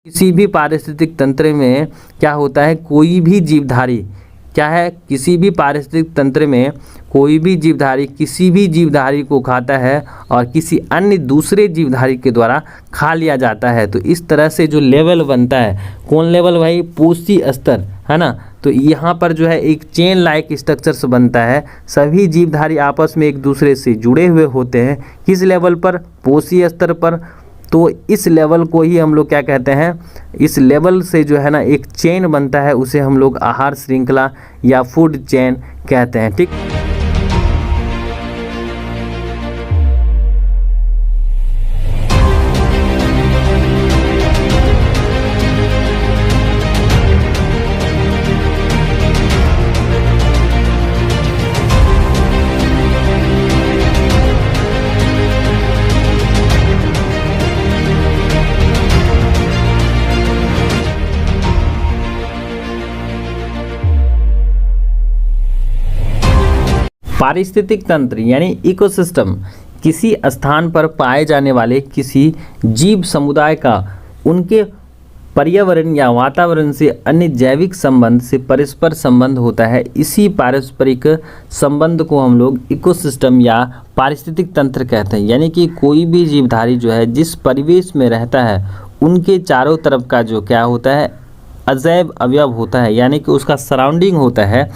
किसी भी पारिस्थितिक तंत्र में क्या होता है, कोई भी जीवधारी क्या है, किसी भी पारिस्थितिक तंत्र में कोई भी जीवधारी किसी भी जीवधारी को खाता है और किसी अन्य दूसरे जीवधारी के द्वारा खा लिया जाता है। तो इस तरह से जो लेवल बनता है, कौन लेवल भाई, पोषी स्तर, है ना। तो यहाँ पर जो है एक चेन लाइक स्ट्रक्चर्स बनता है, सभी जीवधारी आपस में एक दूसरे से जुड़े हुए होते हैं। किस लेवल पर, पोषी स्तर पर। तो इस लेवल को ही हम लोग क्या कहते हैं, इस लेवल से जो है ना एक चेन बनता है, उसे हम लोग आहार श्रृंखला या फूड चेन कहते हैं। ठीक, पारिस्थितिक तंत्र यानी इकोसिस्टम किसी स्थान पर पाए जाने वाले किसी जीव समुदाय का उनके पर्यावरण या वातावरण से अन्य जैविक संबंध से परस्पर संबंध होता है। इसी पारस्परिक संबंध को हम लोग इकोसिस्टम या पारिस्थितिक तंत्र कहते हैं। यानी कि कोई भी जीवधारी जो है जिस परिवेश में रहता है उनके चारों तरफ का जो क्या होता है, अजैव अवयव होता है, यानी कि उसका सराउंडिंग होता है,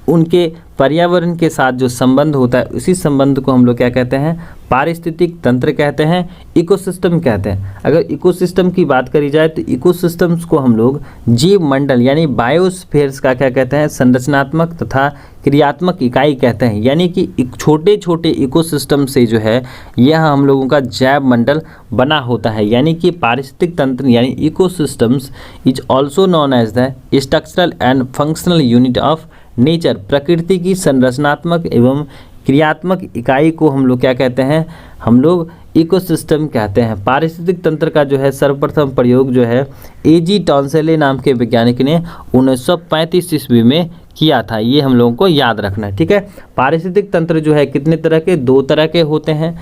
उनके पर्यावरण के साथ जो संबंध होता है, उसी संबंध को हम लोग क्या कहते हैं, पारिस्थितिक तंत्र कहते हैं, इकोसिस्टम कहते हैं। अगर इकोसिस्टम की बात करी जाए तो इकोसिस्टम्स को हम लोग जीव मंडल यानी बायोस्फीयर्स का क्या कहते हैं, संरचनात्मक तथा क्रियात्मक इकाई कहते हैं। यानी कि छोटे छोटे इकोसिस्टम से जो है यह हम लोगों का जैव मंडल बना होता है। यानी कि पारिस्थितिक तंत्र यानी ecosystems is also known as the structural and functional unit of nature. प्रकृति की संरचनात्मक एवं क्रियात्मक इकाई को हम लोग क्या कहते हैं, हम लोग इकोसिस्टम कहते हैं। पारिस्थितिक तंत्र का जो है सर्वप्रथम प्रयोग जो है एजी टॉन्सेले नाम के वैज्ञानिक ने 1935 ईस्वी में किया था। ये हम लोगों को याद रखना है। ठीक है, पारिस्थितिक तंत्र जो है कितने तरह के, 2 तरह के होते हैं।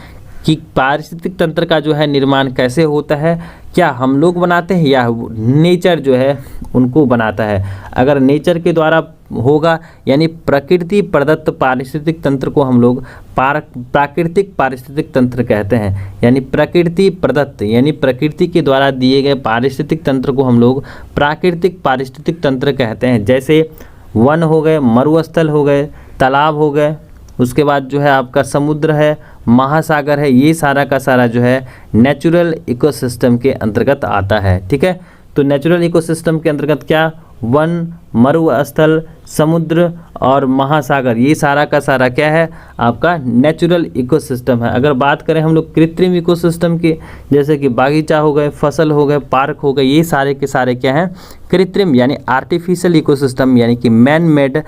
कि पारिस्थितिक तंत्र का जो है निर्माण कैसे होता है, क्या हम लोग बनाते हैं या नेचर जो है उनको बनाता है। अगर नेचर के द्वारा होगा यानी प्रकृति प्रदत्त पारिस्थितिक तंत्र को हम लोग प्राकृतिक पारिस्थितिक तंत्र कहते हैं। यानी प्रकृति प्रदत्त यानी प्रकृति के द्वारा दिए गए पारिस्थितिक तंत्र को हम लोग प्राकृतिक पारिस्थितिक तंत्र कहते हैं। जैसे वन हो गए, मरुस्थल हो गए, तालाब हो गए, उसके बाद जो है आपका समुद्र है, महासागर है, ये सारा का सारा जो है नेचुरल इकोसिस्टम के अंतर्गत आता है। ठीक है, तो नेचुरल इकोसिस्टम के अंतर्गत क्या, वन, मरुस्थल, समुद्र और महासागर, ये सारा का सारा क्या है, आपका नेचुरल इकोसिस्टम है। अगर बात करें हम लोग कृत्रिम इकोसिस्टम की, जैसे कि बागीचा हो गए, फसल हो गए, पार्क हो गए, ये सारे के सारे क्या हैं, कृत्रिम यानी आर्टिफिशियल इकोसिस्टम यानी कि man made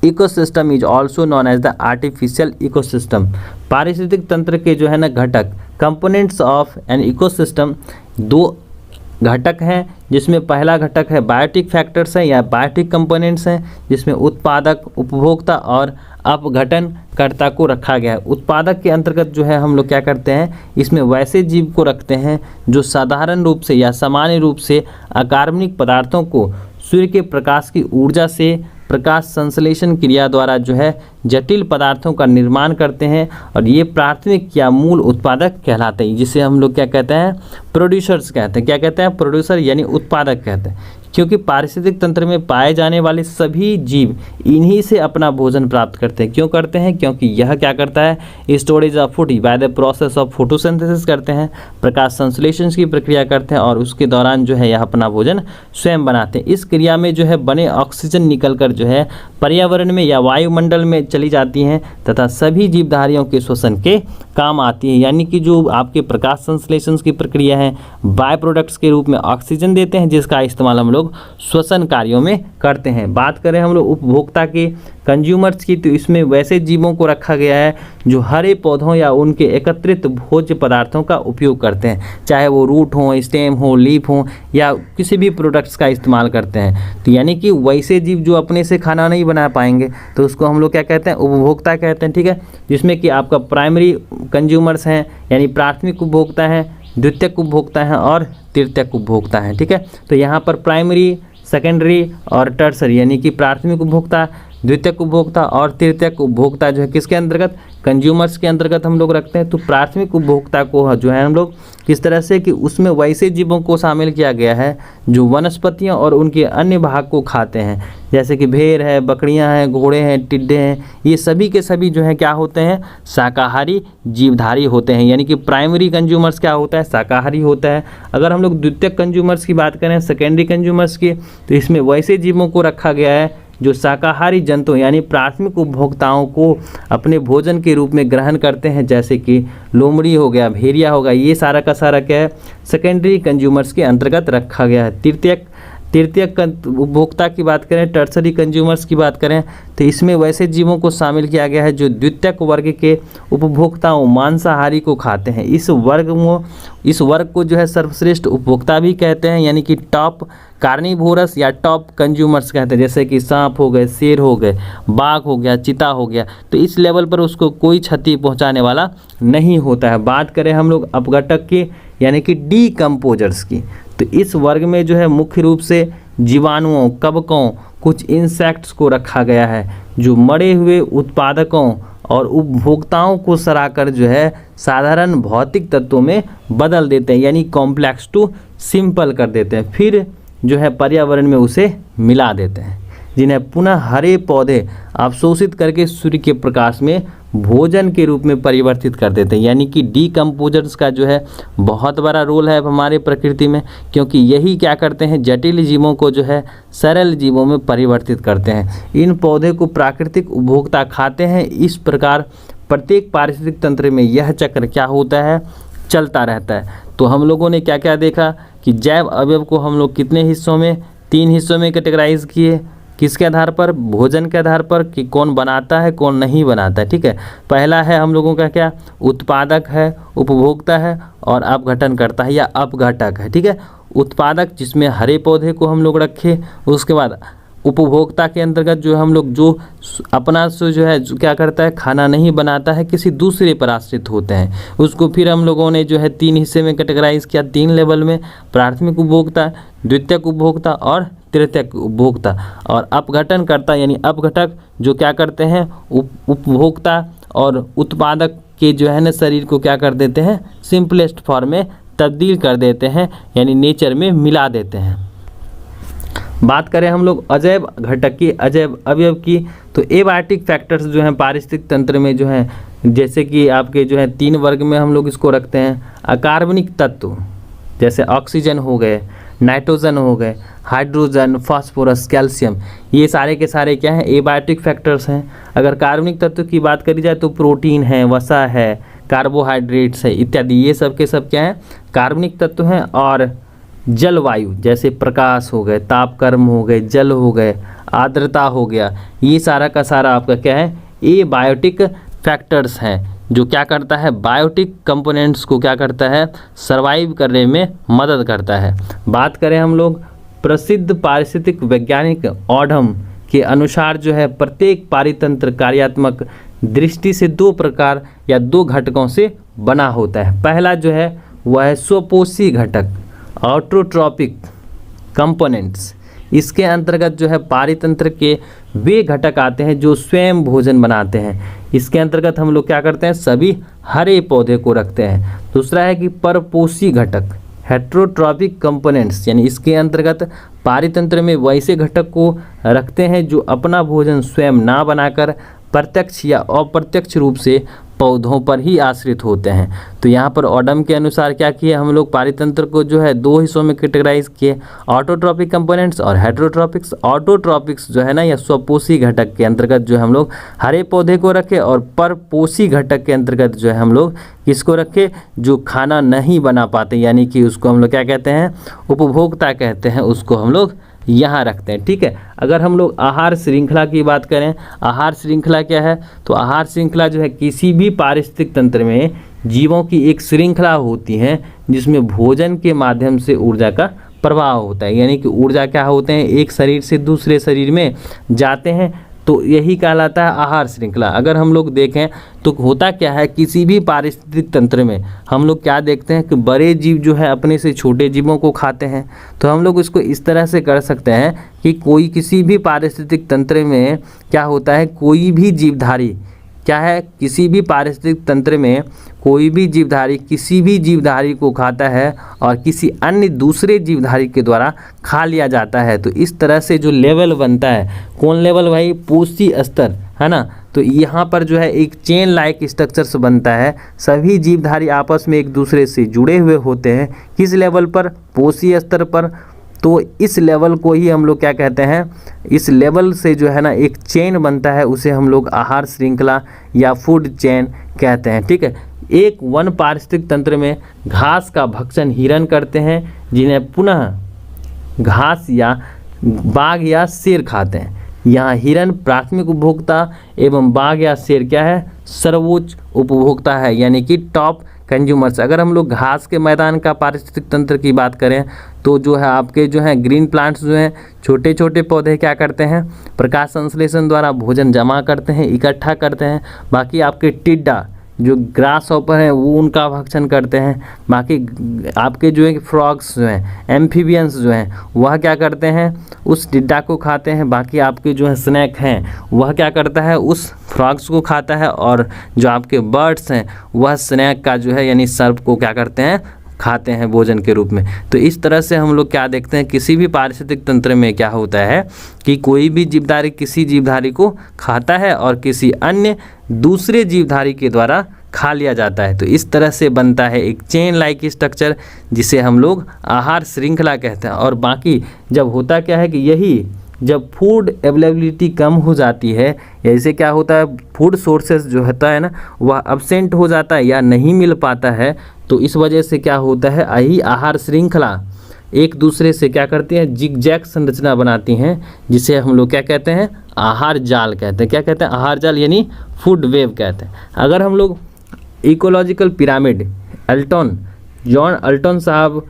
ecosystem is also known as the artificial ecosystem. पारिस्थितिक तंत्र के जो है ना घटक, कंपोनेंट्स ऑफ एन इकोसिस्टम, 2 घटक हैं, जिसमें पहला घटक है बायोटिक फैक्टर्स हैं या बायोटिक कंपोनेंट्स हैं, जिसमें उत्पादक, उपभोक्ता और अपघटनकर्ता को रखा गया है। उत्पादक के अंतर्गत जो है हम लोग क्या करते हैं, इसमें वैसे जीव को रखते हैं जो साधारण रूप से या सामान्य रूप से अकार्बनिक पदार्थों को सूर्य के प्रकाश की ऊर्जा से प्रकाश संश्लेषण क्रिया द्वारा जो है जटिल पदार्थों का निर्माण करते हैं, और ये प्राथमिक या मूल उत्पादक कहलाते हैं, जिसे हम लोग क्या कहते हैं, प्रोड्यूसर्स कहते हैं। क्या कहते हैं, प्रोड्यूसर यानी उत्पादक कहते हैं। क्योंकि पारिस्थितिक तंत्र में पाए जाने वाले सभी जीव इन्हीं से अपना भोजन प्राप्त करते हैं। क्यों करते हैं, क्योंकि यह क्या करता है, storage of food by the process of photosynthesis करते हैं, प्रकाश संश्लेषण की प्रक्रिया करते हैं, और उसके दौरान जो है यह अपना भोजन स्वयं बनाते हैं। इस क्रिया में जो है बने ऑक्सीजन निकलकर जो है पर्यावरण में या वायुमंडल में चली जाती हैं तथा सभी जीवधारियों के श्वसन के काम आती है। यानी कि जो आपके प्रकाश संश्लेषण की प्रक्रिया है, बाय प्रोडक्ट्स के रूप में ऑक्सीजन देते हैं, जिसका इस्तेमाल हम लोग श्वसन कार्यों में करते हैं। बात करें हम लोग उपभोक्ता के, कंज्यूमर्स की, तो इसमें वैसे जीवों को रखा गया है जो हरे पौधों या उनके एकत्रित भोज्य पदार्थों का उपयोग करते हैं, चाहे वो रूट हो, स्टेम हो, लीफ हो, या किसी भी प्रोडक्ट्स का इस्तेमाल करते हैं। तो यानी कि वैसे जीव जो अपने से खाना नहीं बना पाएंगे तो उसको हम लोग क्या कहते हैं, उपभोक्ता कहते हैं। ठीक है, जिसमें कि आपका प्राइमरी कंज्यूमर्स हैं यानी प्राथमिक उपभोक्ता हैं, द्वितीयक उपभोक्ता हैं और तृतीयक उपभोक्ता हैं। ठीक है, तो यहाँ पर प्राइमरी, सेकेंडरी और टर्सरी यानी कि प्राथमिक उपभोक्ता, द्वितीयक उपभोक्ता और तृतीयक उपभोक्ता जो है किसके अंतर्गत, कंज्यूमर्स के अंतर्गत हम लोग रखते हैं। तो प्राथमिक उपभोक्ता को जो है हम लोग किस तरह से कि उसमें वैसे जीवों को शामिल किया गया है जो वनस्पतियां और उनके अन्य भाग को खाते हैं, जैसे कि भेड़ है, बकरियां हैं, घोड़े हैं, टिड्डे हैं, ये सभी के सभी जो है क्या होते हैं, शाकाहारी जीवधारी होते हैं। यानी कि प्राइमरी कंज्यूमर्स क्या होता है, शाकाहारी होता है। अगर हम लोग द्वितीयक कंज्यूमर्स की बात करें, सेकेंडरी कंज्यूमर्स की, तो इसमें वैसे जीवों को रखा गया है जो शाकाहारी जंतु यानी प्राथमिक उपभोक्ताओं को अपने भोजन के रूप में ग्रहण करते हैं, जैसे कि लोमड़ी हो गया, भेड़िया हो गया, ये सारा का सारा क्या है, सेकेंडरी कंज्यूमर्स के अंतर्गत रखा गया है। तृतीयक उपभोक्ता की बात करें, टर्सरी कंज्यूमर्स की बात करें, तो इसमें वैसे जीवों को शामिल किया गया है जो द्वितीयक वर्ग के उपभोक्ताओं मांसाहारी को खाते हैं। इस वर्ग को जो है सर्वश्रेष्ठ उपभोक्ता भी कहते हैं, यानी कि टॉप कार्निवोरस या टॉप कंज्यूमर्स कहते हैं, जैसे कि सांप हो गए, शेर हो गए, बाघ हो गया, चीता हो गया। तो इस लेवल पर उसको कोई क्षति पहुंचाने वाला नहीं होता है। बात करें हम लोग अपघटक की यानी कि डीकम्पोजर्स की, तो इस वर्ग में जो है मुख्य रूप से जीवाणुओं, कवकों, कुछ इंसेक्ट्स को रखा गया है जो मरे हुए उत्पादकों और उपभोक्ताओं को सराकर जो है साधारण भौतिक तत्वों में बदल देते हैं, यानी कॉम्प्लेक्स टू सिंपल कर देते हैं, फिर जो है पर्यावरण में उसे मिला देते हैं, जिन्हें पुनः हरे पौधे अवशोषित करके सूर्य के प्रकाश में भोजन के रूप में परिवर्तित कर देते हैं। यानी कि डीकम्पोजर्स का जो है बहुत बड़ा रोल है हमारे प्रकृति में, क्योंकि यही क्या करते हैं, जटिल जीवों को जो है सरल जीवों में परिवर्तित करते हैं। इन पौधे को प्राकृतिक उपभोक्ता खाते हैं। इस प्रकार प्रत्येक पारिस्थितिक तंत्र में यह चक्र क्या होता है, चलता रहता है। तो हम लोगों ने क्या क्या देखा कि जैव अवयव को हम लोग कितने हिस्सों में, 3 हिस्सों में कैटेगराइज किए, किसके आधार पर, भोजन के आधार पर कि कौन बनाता है कौन नहीं बनाता है। ठीक है, पहला है हम लोगों का क्या, उत्पादक है, उपभोक्ता है और अपघटनकर्ता है या अपघटक है। ठीक है, उत्पादक जिसमें हरे पौधे को हम लोग रखे, उसके बाद उपभोक्ता के अंतर्गत जो हम लोग जो अपना से जो है क्या करता है, खाना नहीं बनाता है, किसी दूसरे पर आश्रित होते हैं, उसको फिर हम लोगों ने जो है 3 हिस्से में कैटेगराइज किया, 3 लेवल में, प्राथमिक उपभोक्ता, द्वितीयक उपभोक्ता और तृतीयक उपभोक्ता। और अपघटनकर्ता यानी अपघटक जो क्या करते हैं, उपभोक्ता और उत्पादक के जो है ना शरीर को क्या कर देते हैं, सिंपलेस्ट फॉर्म में तब्दील कर देते हैं, यानी नेचर में मिला देते हैं। बात करें हम लोग अजैव घटक की, अजैव अवयव की, तो एबायोटिक फैक्टर्स जो हैं पारिस्थितिक तंत्र में जो हैं, जैसे कि आपके जो है 3 वर्ग में हम लोग इसको रखते हैं। अकार्बनिक तत्व जैसे ऑक्सीजन हो गए, नाइट्रोजन हो गए, हाइड्रोजन, फास्फोरस, कैल्शियम, ये सारे के सारे क्या हैं, एबायोटिक फैक्टर्स हैं। अगर कार्बनिक तत्व की बात करी जाए तो प्रोटीन है, वसा है, कार्बोहाइड्रेट्स है इत्यादि, ये सब के सब क्या हैं, कार्बनिक तत्व हैं। और जलवायु जैसे प्रकाश हो गए, तापक्रम हो गए, जल हो गए, आर्द्रता हो गया, ये सारा का सारा आपका क्या है, एबायोटिक फैक्टर्स हैं, जो क्या करता है, बायोटिक कंपोनेंट्स को क्या करता है, सर्वाइव करने में मदद करता है। बात करें हम लोग प्रसिद्ध पारिस्थितिक वैज्ञानिक ऑडम के अनुसार जो है प्रत्येक पारितंत्र कार्यात्मक दृष्टि से 2 प्रकार या 2 घटकों से बना होता है। पहला जो है वह है स्वपोषी घटक, ऑटोट्रॉपिक कंपोनेंट्स। इसके अंतर्गत जो है पारितंत्र के वे घटक आते हैं जो स्वयं भोजन बनाते हैं। इसके अंतर्गत हम लोग क्या करते हैं, सभी हरे पौधे को रखते हैं। दूसरा है कि परपोषी घटक, हेट्रोट्रॉपिक कंपोनेंट्स, यानी इसके अंतर्गत पारितंत्र में वैसे घटक को रखते हैं जो अपना भोजन स्वयं ना बनाकर प्रत्यक्ष या अप्रत्यक्ष रूप से पौधों पर ही आश्रित होते हैं। तो यहाँ पर ऑडम के अनुसार क्या किए हम लोग, पारितंत्र को जो है 2 हिस्सों में कैटेगराइज किए, ऑटोट्रॉपिक कंपोनेंट्स और हेट्रोट्रॉपिक्स। ऑटोट्रॉपिक्स जो है ना, या स्वपोषी घटक के अंतर्गत जो है हम लोग हरे पौधे को रखे, और परपोषी घटक के अंतर्गत जो है हम लोग किसको रखे, जो खाना नहीं बना पाते, यानी कि उसको हम लोग क्या कहते हैं, उपभोक्ता कहते हैं, उसको हम लोग यहाँ रखते हैं। ठीक है, अगर हम लोग आहार श्रृंखला की बात करें, आहार श्रृंखला क्या है, तो आहार श्रृंखला जो है किसी भी पारिस्थितिक तंत्र में जीवों की एक श्रृंखला होती है जिसमें भोजन के माध्यम से ऊर्जा का प्रवाह होता है। यानी कि ऊर्जा क्या होते हैं, एक शरीर से दूसरे शरीर में जाते हैं, तो यही कहलाता है आहार श्रृंखला। अगर हम लोग देखें तो होता क्या है, किसी भी पारिस्थितिक तंत्र में हम लोग क्या देखते हैं कि बड़े जीव जो है अपने से छोटे जीवों को खाते हैं। तो हम लोग इसको इस तरह से कर सकते हैं कि कोई किसी भी पारिस्थितिक तंत्र में क्या होता है, कोई भी जीवधारी क्या है, किसी भी पारिस्थितिक तंत्र में कोई भी जीवधारी किसी भी जीवधारी को खाता है और किसी अन्य दूसरे जीवधारी के द्वारा खा लिया जाता है। तो इस तरह से जो लेवल बनता है, कौन लेवल भाई, पोषी स्तर, है ना। तो यहाँ पर जो है एक चेन लाइक स्ट्रक्चर्स बनता है, सभी जीवधारी आपस में एक दूसरे से जुड़े हुए होते हैं। किस लेवल पर, पोषी स्तर पर। तो इस लेवल को ही हम लोग क्या कहते हैं, इस लेवल से जो है ना एक चेन बनता है, उसे हम लोग आहार श्रृंखला या फूड चेन कहते हैं, ठीक है। एक वन पारिस्थितिक तंत्र में घास का भक्षण हिरण करते हैं, जिन्हें पुनः घास या बाघ या शेर खाते हैं। यहाँ हिरण प्राथमिक उपभोक्ता एवं बाघ या शेर क्या है, सर्वोच्च उपभोक्ता है, यानी कि टॉप कंज्यूमर्स। अगर हम लोग घास के मैदान का पारिस्थितिक तंत्र की बात करें तो जो है आपके जो है ग्रीन प्लांट्स जो हैं, छोटे छोटे पौधे क्या करते हैं, प्रकाश संश्लेषण द्वारा भोजन जमा करते हैं, इकट्ठा करते हैं। बाकी आपके टिड्डा जो ग्रास हॉपर हैं वो उनका भक्षण करते हैं। बाकी आपके जो है फ्रॉग्स जो हैं, एम्फीबियंस जो हैं, वह क्या करते हैं, उस टिड्डा को खाते हैं। बाकी आपके जो है स्नैक हैं वह क्या करता है, उस फ्रॉग्स को खाता है। और जो आपके बर्ड्स हैं वह स्नैक का जो है यानी सर्प को क्या करते हैं, खाते हैं भोजन के रूप में। तो इस तरह से हम लोग क्या देखते हैं, किसी भी पारिस्थितिक तंत्र में क्या होता है कि कोई भी जीवधारी किसी जीवधारी को खाता है और किसी अन्य दूसरे जीवधारी के द्वारा खा लिया जाता है। तो इस तरह से बनता है एक चेन लाइक स्ट्रक्चर, जिसे हम लोग आहार श्रृंखला कहते हैं। और बाकी जब होता क्या है कि यही जब फूड अवेलेबिलिटी कम हो जाती है, जैसे क्या होता है फूड सोर्सेज जो होता है ना वह अब्सेंट हो जाता है या नहीं मिल पाता है, तो इस वजह से क्या होता है, यही आहार श्रृंखला एक दूसरे से क्या करती हैं, जिगजैग संरचना बनाती हैं, जिसे हम लोग क्या कहते हैं, आहार जाल कहते हैं। क्या कहते हैं, आहार जाल यानी फूड वेव कहते हैं। अगर हम लोग इकोलॉजिकल पिरामिड जॉन अल्टन साहब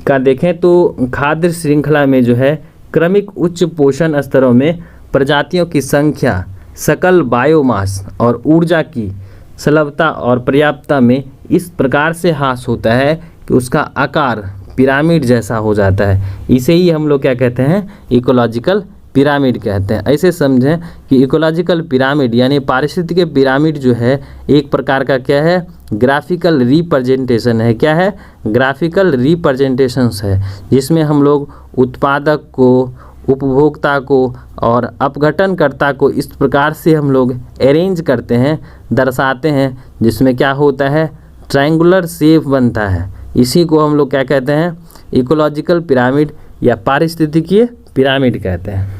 का देखें तो खाद्य श्रृंखला में जो है क्रमिक उच्च पोषण स्तरों में प्रजातियों की संख्या, सकल बायोमास और ऊर्जा की सुलभता और पर्याप्तता में इस प्रकार से ह्रास होता है कि उसका आकार पिरामिड जैसा हो जाता है। इसे ही हम लोग क्या कहते हैं, इकोलॉजिकल पिरामिड कहते हैं। ऐसे समझें कि इकोलॉजिकल पिरामिड यानी पारिस्थितिक पिरामिड जो है एक प्रकार का क्या है, ग्राफिकल रिप्रेजेंटेशन है। क्या है, ग्राफिकल रिप्रेजेंटेशंस है, जिसमें हम लोग उत्पादक को, उपभोक्ता को और अपघटनकर्ता को इस प्रकार से हम लोग अरेंज करते हैं, दर्शाते हैं, जिसमें क्या होता है, ट्रायंगुलर शेप बनता है। इसी को हम लोग क्या कहते हैं, इकोलॉजिकल पिरामिड या पारिस्थितिकीय पिरामिड कहते हैं।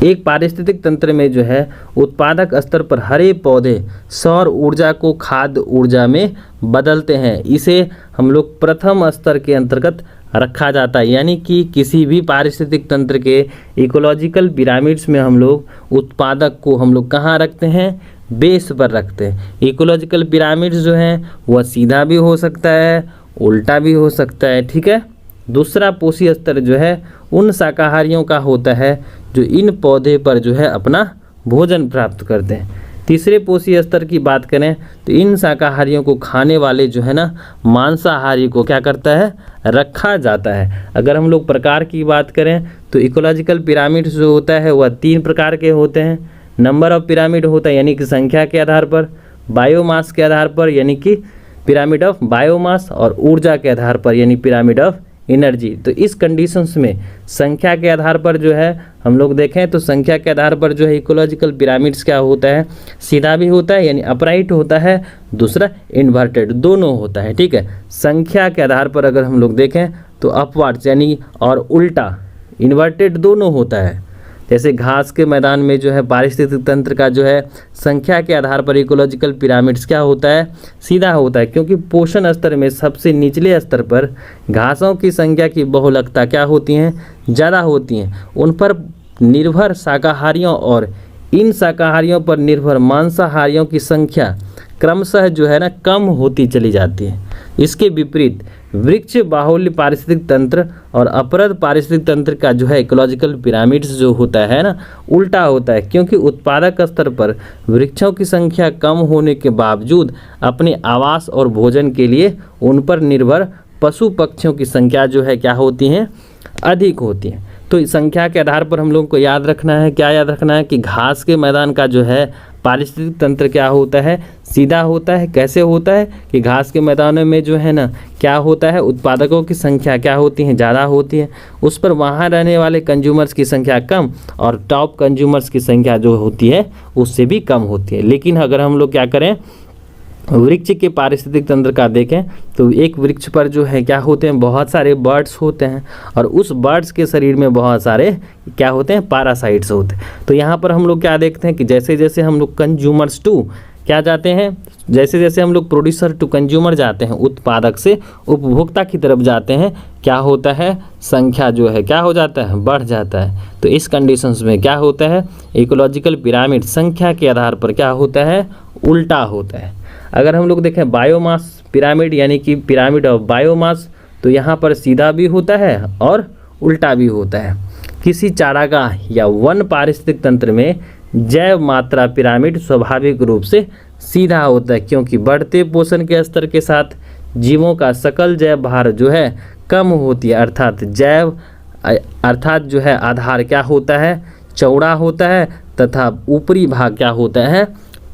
एक पारिस्थितिक तंत्र में जो है उत्पादक स्तर पर हरे पौधे सौर ऊर्जा को खाद्य ऊर्जा में बदलते हैं। इसे हम लोग प्रथम स्तर के अंतर्गत रखा जाता है, यानी कि किसी भी पारिस्थितिक तंत्र के इकोलॉजिकल पिरामिड्स में हम लोग उत्पादक को हम लोग कहाँ रखते हैं, बेस पर रखते हैं। इकोलॉजिकल पिरामिड्स जो हैं वह सीधा भी हो सकता है, उल्टा भी हो सकता है, ठीक है। दूसरा पोषी स्तर जो है उन शाकाहारियों का होता है जो इन पौधे पर जो है अपना भोजन प्राप्त करते हैं। तीसरे पोषी स्तर की बात करें तो इन शाकाहारियों को खाने वाले जो है ना मांसाहारी को क्या करता है, रखा जाता है। अगर हम लोग प्रकार की बात करें तो इकोलॉजिकल पिरामिड जो होता है वह 3 प्रकार के होते हैं। नंबर ऑफ पिरामिड होता है यानी कि संख्या के आधार पर, बायोमास के आधार पर यानी कि पिरामिड ऑफ बायोमास, और ऊर्जा के आधार पर यानी पिरामिड ऑफ एनर्जी। तो इस कंडीशंस में संख्या के आधार पर जो है हम लोग देखें तो संख्या के आधार पर जो है इकोलॉजिकल पिरामिड्स क्या होता है, सीधा भी होता है यानी अपराइट होता है, दूसरा इन्वर्टेड, दोनों होता है, ठीक है। संख्या के आधार पर अगर हम लोग देखें तो अपवर्ड्स यानी और उल्टा इन्वर्टेड दोनों होता है। जैसे घास के मैदान में जो है पारिस्थितिक तंत्र का जो है संख्या के आधार पर इकोलॉजिकल पिरामिड्स क्या होता है, सीधा होता है, क्योंकि पोषण स्तर में सबसे निचले स्तर पर घासों की संख्या की बहुलकता क्या होती हैं, ज़्यादा होती हैं। उन पर निर्भर शाकाहारियों और इन शाकाहारियों पर निर्भर मांसाहारियों की संख्या क्रमशः जो है ना कम होती चली जाती है। इसके विपरीत वृक्ष बाहुल्य पारिस्थितिक तंत्र और अपरद पारिस्थितिक तंत्र का जो है इकोलॉजिकल पिरामिड्स जो होता है ना, उल्टा होता है, क्योंकि उत्पादक स्तर पर वृक्षों की संख्या कम होने के बावजूद अपने आवास और भोजन के लिए उन पर निर्भर पशु पक्षियों की संख्या जो है क्या होती है, अधिक होती है। तो इस संख्या के आधार पर हम लोगों को याद रखना है, क्या याद रखना है कि घास के मैदान का जो है पारिस्थितिक तंत्र क्या होता है, सीधा होता है। कैसे होता है कि घास के मैदानों में जो है ना क्या होता है, उत्पादकों की संख्या क्या होती है, ज़्यादा होती है, उस पर वहाँ रहने वाले कंज्यूमर्स की संख्या कम और टॉप कंज्यूमर्स की संख्या जो होती है उससे भी कम होती है। लेकिन अगर हम लोग क्या करें, वृक्ष के पारिस्थितिक तंत्र का देखें तो एक वृक्ष पर जो है क्या होते हैं, बहुत सारे बर्ड्स होते हैं और उस बर्ड्स के शरीर में बहुत सारे क्या होते हैं, पैरासाइट्स होते हैं। तो यहाँ पर हम लोग क्या देखते हैं कि जैसे जैसे हम लोग कंज्यूमर्स टू क्या जाते हैं, जैसे जैसे हम लोग प्रोड्यूसर टू कंज्यूमर जाते हैं, उत्पादक से उपभोक्ता की तरफ जाते हैं, क्या होता है, संख्या जो है क्या हो जाता है, बढ़ जाता है। तो इस कंडीशंस में क्या होता है, इकोलॉजिकल पिरामिड संख्या के आधार पर क्या होता है, उल्टा होता है। अगर हम लोग देखें बायोमास पिरामिड यानी कि पिरामिड ऑफ बायोमास, तो यहाँ पर सीधा भी होता है और उल्टा भी होता है। किसी चारागाह या वन पारिस्थितिक तंत्र में जैव मात्रा पिरामिड स्वाभाविक रूप से सीधा होता है, क्योंकि बढ़ते पोषण के स्तर के साथ जीवों का सकल जैव भार जो है कम होती है, अर्थात जो है आधार क्या होता है, चौड़ा होता है तथा ऊपरी भाग क्या होता है,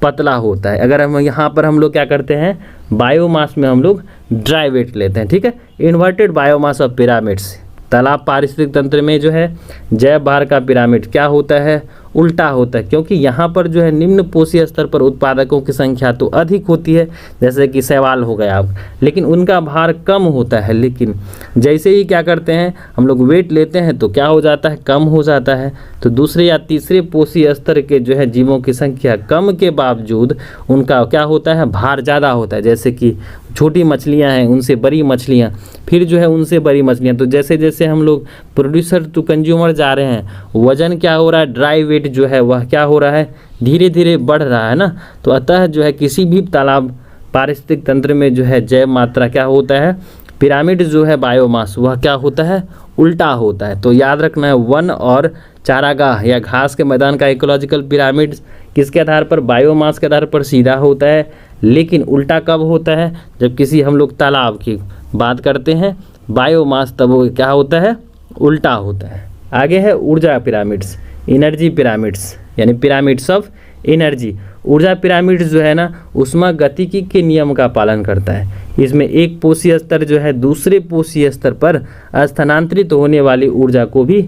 पतला होता है। अगर हम यहाँ पर हम लोग क्या करते हैं, बायोमास में हम लोग ड्राई वेट लेते हैं, ठीक है। इन्वर्टेड बायोमास ऑफ पिरामिड्स, तालाब पारिस्थितिक तंत्र में जो है जैव भार का पिरामिड क्या होता है, उल्टा होता है, क्योंकि यहाँ पर जो है निम्न पोषीय स्तर पर उत्पादकों की संख्या तो अधिक होती है, जैसे कि शैवाल हो गया आप, लेकिन उनका भार कम होता है। लेकिन जैसे ही क्या करते हैं हम लोग वेट लेते हैं तो क्या हो जाता है, कम हो जाता है। तो दूसरे या तीसरे पोषीय स्तर के जो है जीवों की संख्या कम के बावजूद उनका क्या होता है, भार ज़्यादा होता है। जैसे कि छोटी मछलियाँ हैं उनसे बड़ी मछलियाँ, फिर जो है उनसे बड़ी मछलियाँ। तो जैसे जैसे हम लोग प्रोड्यूसर टू कंज्यूमर जा रहे हैं, वजन क्या हो रहा है, ड्राई वेट जो है वह क्या हो रहा है, धीरे धीरे बढ़ रहा है ना। तो अतः जो है किसी भी तालाब पारिस्थितिक तंत्र में जो है जैव मात्रा क्या होता है, पिरामिड जो है बायोमास वह क्या होता है, उल्टा होता है। तो याद रखना है, वन और चारागाह या घास के मैदान का इकोलॉजिकल पिरामिड किसके आधार पर, बायोमास के आधार पर सीधा होता है, लेकिन उल्टा कब होता है, जब किसी हम लोग तालाब की बात करते हैं बायोमास, तब वो क्या होता है, उल्टा होता है। आगे है ऊर्जा पिरामिड्स, एनर्जी पिरामिड्स यानी पिरामिड्स ऑफ एनर्जी। ऊर्जा पिरामिड्स जो है ना ऊष्मागतिकी के नियम का पालन करता है। इसमें एक पोषीय स्तर जो है दूसरे पोषीय स्तर पर स्थानांतरित होने वाली ऊर्जा को भी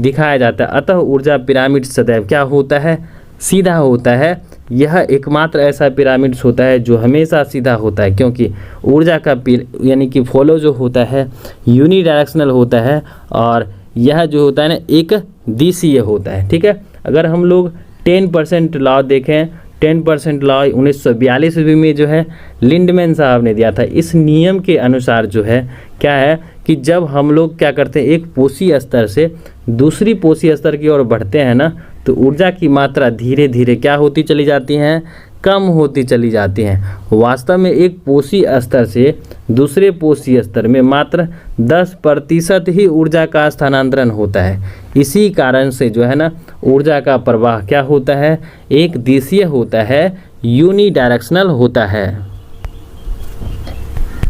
दिखाया जाता है। अतः ऊर्जा पिरामिड सदैव क्या होता है, सीधा होता है। यह एकमात्र ऐसा पिरामिड्स होता है जो हमेशा सीधा होता है, क्योंकि ऊर्जा का यानी कि फॉलो जो होता है यूनिडायरेक्शनल होता है और यह जो होता है ना एक दिशीय होता है, ठीक है। अगर हम लोग 10% लॉ देखें, 10% लॉ 1942 ईस्वी में जो है लिंडमैन साहब ने दिया था। इस नियम के अनुसार जो है क्या है कि जब हम लोग क्या करते हैं, एक पोषीय स्तर से दूसरी पोषीय स्तर की ओर बढ़ते हैं ना, तो ऊर्जा की मात्रा धीरे धीरे क्या होती चली जाती हैं, कम होती चली जाती हैं। वास्तव में एक पोषीय स्तर से दूसरे पोषीय स्तर में मात्र 10% ही ऊर्जा का स्थानांतरण होता है। इसी कारण से जो है ना ऊर्जा का प्रवाह क्या होता है, एक दिशीय होता है, यूनिडायरेक्शनल होता है।